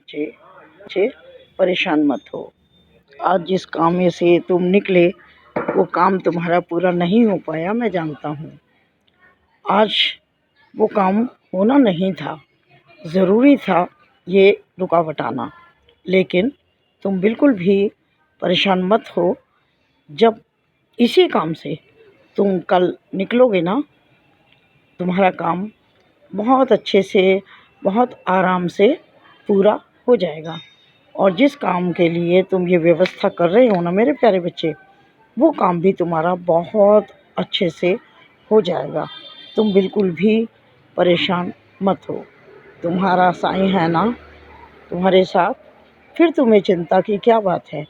बच्चे बच्चे परेशान मत हो। आज जिस काम में से तुम निकले वो काम तुम्हारा पूरा नहीं हो पाया, मैं जानता हूँ। आज वो काम होना नहीं था, ज़रूरी था ये रुकावट आना, लेकिन तुम बिल्कुल भी परेशान मत हो। जब इसी काम से तुम कल निकलोगे ना, तुम्हारा काम बहुत अच्छे से, बहुत आराम से पूरा हो जाएगा। और जिस काम के लिए तुम ये व्यवस्था कर रहे हो ना मेरे प्यारे बच्चे, वो काम भी तुम्हारा बहुत अच्छे से हो जाएगा। तुम बिल्कुल भी परेशान मत हो। तुम्हारा साईं है ना तुम्हारे साथ, फिर तुम्हें चिंता की क्या बात है।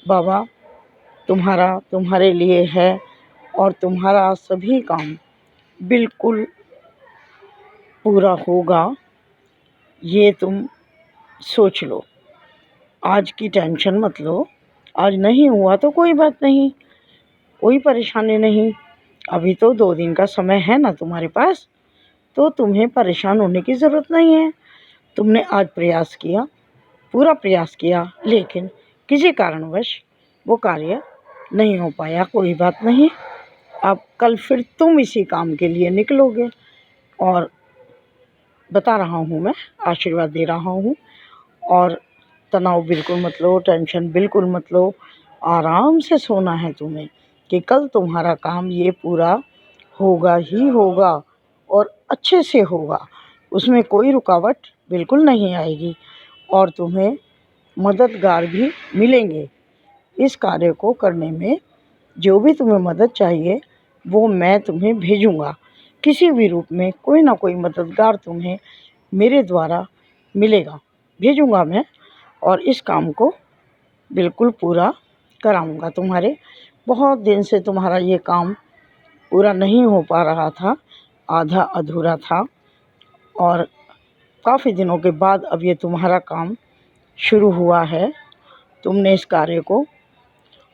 बाबा तुम्हारे लिए है और तुम्हारा सभी काम बिल्कुल पूरा होगा, ये तुम सोच लो। आज की टेंशन मत लो। आज नहीं हुआ तो कोई बात नहीं, कोई परेशानी नहीं। अभी तो 2 दिन का समय है ना तुम्हारे पास, तो तुम्हें परेशान होने की ज़रूरत नहीं है। तुमने आज प्रयास किया, पूरा प्रयास किया, लेकिन किसी कारणवश वो कार्य नहीं हो पाया। कोई बात नहीं, अब कल फिर तुम इसी काम के लिए निकलोगे। और बता रहा हूँ, मैं आशीर्वाद दे रहा हूँ। और तनाव बिल्कुल मत लो, टेंशन बिल्कुल मत लो। आराम से सोना है तुम्हें कि कल तुम्हारा काम ये पूरा होगा ही होगा और अच्छे से होगा। उसमें कोई रुकावट बिल्कुल नहीं आएगी और तुम्हें मददगार भी मिलेंगे इस कार्य को करने में। जो भी तुम्हें मदद चाहिए वो मैं तुम्हें भेजूँगा, किसी भी रूप में कोई ना कोई मददगार तुम्हें मेरे द्वारा मिलेगा, भेजूँगा मैं। और इस काम को बिल्कुल पूरा कराऊँगा। तुम्हारे बहुत दिन से तुम्हारा ये काम पूरा नहीं हो पा रहा था, आधा अधूरा था, और काफ़ी दिनों के बाद अब ये तुम्हारा काम शुरू हुआ है। तुमने इस कार्य को,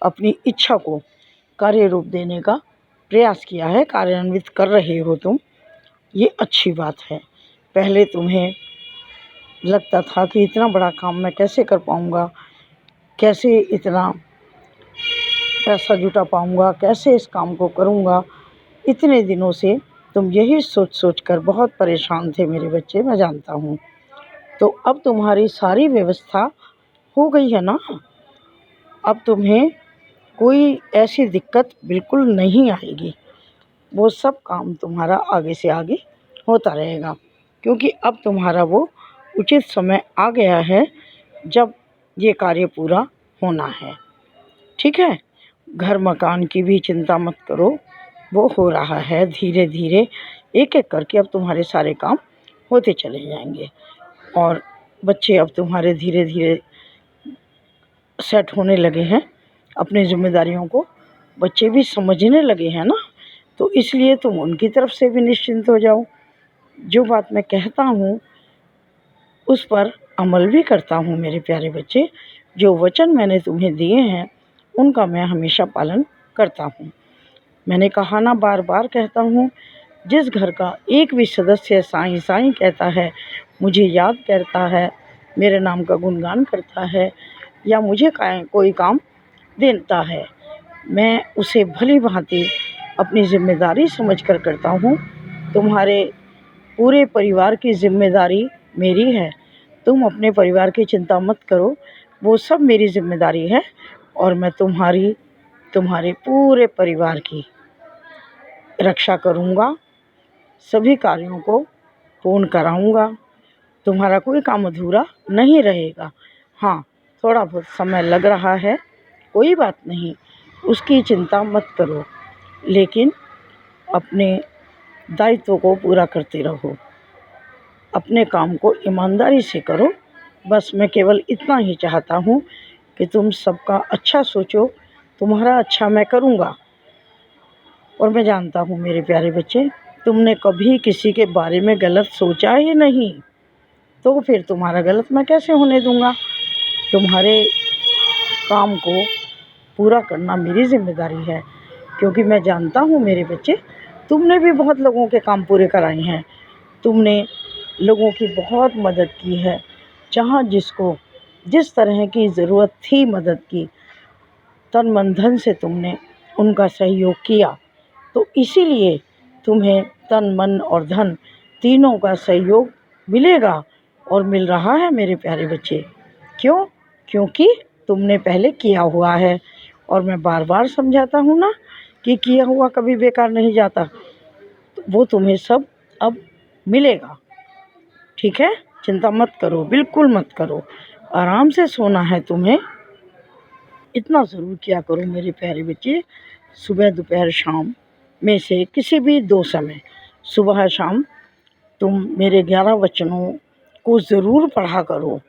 अपनी इच्छा को कार्य रूप देने का प्रयास किया है, कार्यान्वित कर रहे हो तुम, ये अच्छी बात है। पहले तुम्हें लगता था कि इतना बड़ा काम मैं कैसे कर पाऊँगा, कैसे इतना पैसा जुटा पाऊँगा, कैसे इस काम को करूँगा। इतने दिनों से तुम यही सोच सोच कर बहुत परेशान थे मेरे बच्चे, मैं जानता हूँ। तो अब तुम्हारी सारी व्यवस्था हो गई है ना, अब तुम्हें कोई ऐसी दिक्कत बिल्कुल नहीं आएगी। वो सब काम तुम्हारा आगे से आगे होता रहेगा, क्योंकि अब तुम्हारा वो उचित समय आ गया है जब ये कार्य पूरा होना है। ठीक है, घर मकान की भी चिंता मत करो, वो हो रहा है धीरे धीरे, एक एक करके अब तुम्हारे सारे काम होते चले जाएंगे। और बच्चे अब तुम्हारे धीरे धीरे सेट होने लगे हैं, अपनी जिम्मेदारियों को बच्चे भी समझने लगे हैं ना, तो इसलिए तुम उनकी तरफ से भी निश्चिंत हो जाओ। जो बात मैं कहता हूँ उस पर अमल भी करता हूँ मेरे प्यारे बच्चे। जो वचन मैंने तुम्हें दिए हैं उनका मैं हमेशा पालन करता हूँ। मैंने कहा ना, बार बार कहता हूँ, जिस घर का एक भी सदस्य साईं साईं कहता है, मुझे याद करता है, मेरे नाम का गुणगान करता है, या मुझे कोई काम देता है, मैं उसे भली भांति अपनी जिम्मेदारी समझकर करता हूँ। तुम्हारे पूरे परिवार की जिम्मेदारी मेरी है। तुम अपने परिवार की चिंता मत करो, वो सब मेरी जिम्मेदारी है। और मैं तुम्हारे पूरे परिवार की रक्षा करूँगा, सभी कार्यों को पूर्ण कराऊँगा। तुम्हारा कोई काम अधूरा नहीं रहेगा। हाँ, थोड़ा बहुत समय लग रहा है, कोई बात नहीं, उसकी चिंता मत करो, लेकिन अपने दायित्व को पूरा करते रहो, अपने काम को ईमानदारी से करो। बस मैं केवल इतना ही चाहता हूँ कि तुम सबका अच्छा सोचो, तुम्हारा अच्छा मैं करूँगा। और मैं जानता हूँ मेरे प्यारे बच्चे, तुमने कभी किसी के बारे में गलत सोचा ही नहीं, तो फिर तुम्हारा गलत मैं कैसे होने दूँगा। तुम्हारे काम को पूरा करना मेरी जिम्मेदारी है, क्योंकि मैं जानता हूँ मेरे बच्चे, तुमने भी बहुत लोगों के काम पूरे कराए हैं, तुमने लोगों की बहुत मदद की है, जहाँ जिसको जिस तरह की ज़रूरत थी मदद की, तन मन धन से तुमने उनका सहयोग किया, तो इसीलिए तुम्हें तन मन और धन तीनों का सहयोग मिलेगा और मिल रहा है मेरे प्यारे बच्चे। क्यों? क्योंकि तुमने पहले किया हुआ है। और मैं बार बार समझाता हूँ ना कि किया हुआ कभी बेकार नहीं जाता। तो वो तुम्हें सब अब मिलेगा। ठीक है, चिंता मत करो, बिल्कुल मत करो, आराम से सोना है तुम्हें। इतना ज़रूर किया करो मेरे प्यारे बच्चे, सुबह दोपहर शाम में से किसी भी 2 समय, सुबह शाम तुम मेरे 11 वचनों को ज़रूर पढ़ा करो।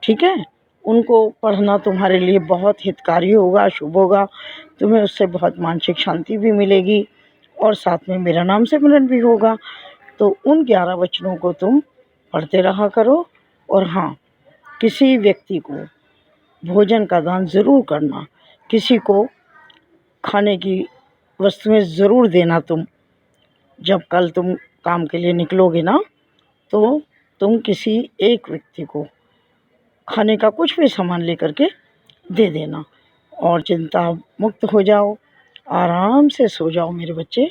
ठीक है, उनको पढ़ना तुम्हारे लिए बहुत हितकारी होगा, शुभ होगा। तुम्हें उससे बहुत मानसिक शांति भी मिलेगी और साथ में मेरा नाम सिमरन भी होगा। तो उन 11 वचनों को तुम पढ़ते रहा करो। और हाँ, किसी व्यक्ति को भोजन का दान ज़रूर करना, किसी को खाने की वस्तुएं ज़रूर देना। जब कल तुम काम के लिए निकलोगे ना, तो तुम किसी एक व्यक्ति को खाने का कुछ भी सामान लेकर के दे देना और चिंता मुक्त हो जाओ, आराम से सो जाओ मेरे बच्चे।